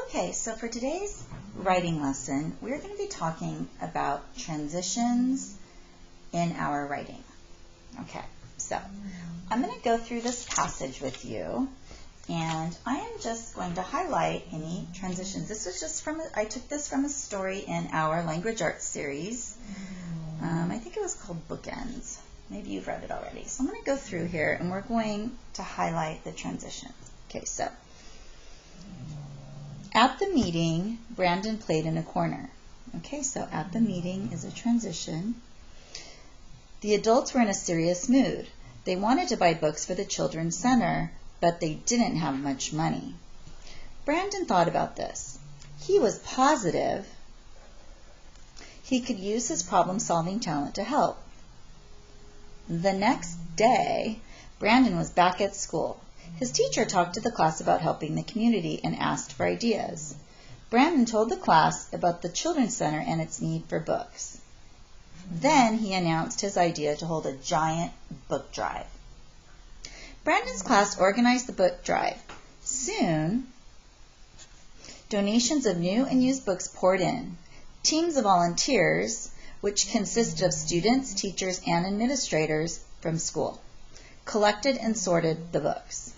Okay, so for today's writing lesson, we're going to be talking about transitions in our writing. Okay, so I'm going to go through this passage with you, and I am just going to highlight any transitions. This was just I took this from a story in our language arts series. I think it was called Bookends. Maybe you've read it already. So I'm going to go through here, and we're going to highlight the transitions. Okay, so at the meeting, Brandon played in a corner. Okay, so at the meeting is a transition. The adults were in a serious mood. They wanted to buy books for the Children's Center, but they didn't have much money. Brandon thought about this. He was positive he could use his problem-solving talent to help. The next day, Brandon was back at school. His teacher talked to the class about helping the community and asked for ideas. Brandon told the class about the Children's Center and its need for books. Then he announced his idea to hold a giant book drive. Brandon's class organized the book drive. Soon, donations of new and used books poured in. Teams of volunteers, which consisted of students, teachers, and administrators from school, collected and sorted the books.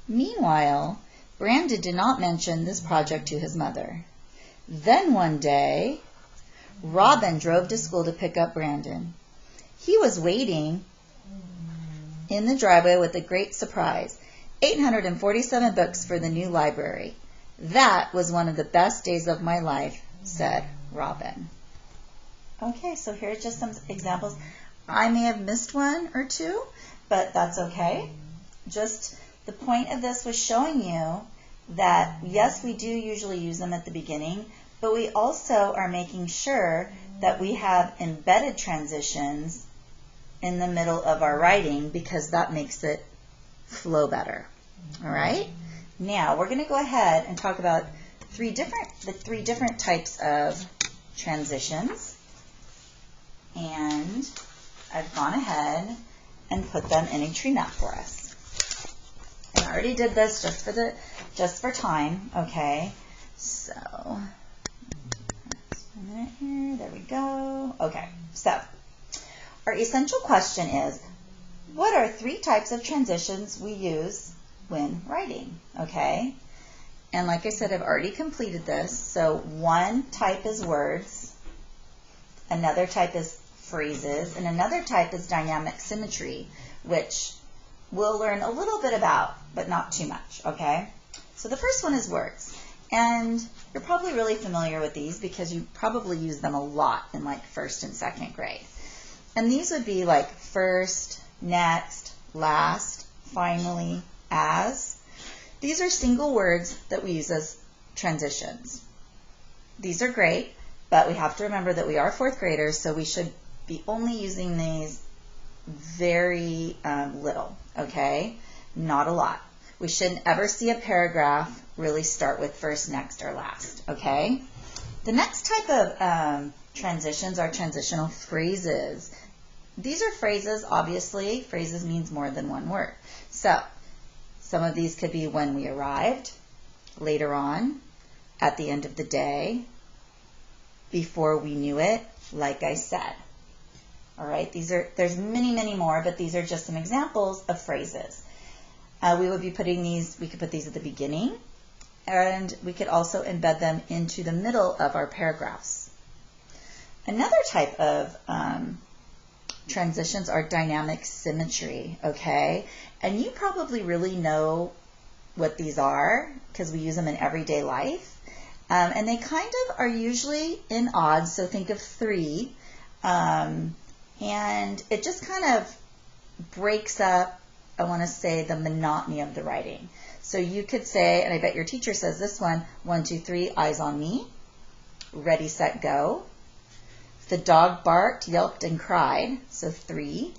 Meanwhile, Brandon did not mention this project to his mother. Then one day, Robin drove to school to pick up Brandon. He was waiting in the driveway with a great surprise, 847 books for the new library. That was one of the best days of my life, said Robin. Okay, so here's just some examples. I may have missed one or two, but that's okay. Just the point of this was showing you that, yes, we do usually use them at the beginning, but we also are making sure that we have embedded transitions in the middle of our writing because that makes it flow better. All right? Now, we're going to go ahead and talk about the three different types of transitions. And I've gone ahead and put them in a tree map for us. And I already did this just for time, okay? So, just a minute here. There we go. Okay, so our essential question is, what are three types of transitions we use when writing, okay? And like I said, I've already completed this. So one type is words, another type is phrases, and another type is dynamic symmetry, which we'll learn a little bit about, but not too much, okay? So the first one is words. And you're probably really familiar with these because you probably use them a lot in like first and second grade. And these would be like first, next, last, finally, as. These are single words that we use as transitions. These are great, but we have to remember that we are fourth graders, so we should be only using these very little, okay? Not a lot. We shouldn't ever see a paragraph really start with first, next, or last, okay? The next type of transitions are transitional phrases. These are phrases, obviously. Phrases means more than one word. So, some of these could be when we arrived, later on, at the end of the day, before we knew it, like I said. All right, there's many, many more, but these are just some examples of phrases. We could put these at the beginning, and we could also embed them into the middle of our paragraphs. Another type of transitions are dynamic symmetry, okay? And you probably really know what these are because we use them in everyday life. And they kind of are usually in odds, so think of 3. And it just kind of breaks up, I want to say, the monotony of the writing. So you could say, and I bet your teacher says this one, 1, 2, 3, eyes on me, ready, set, go. The dog barked, yelped, and cried, so 3,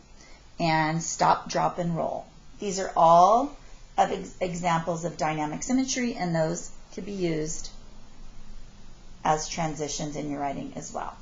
and stop, drop, and roll. These are all examples of dynamic symmetry, and those could be used as transitions in your writing as well.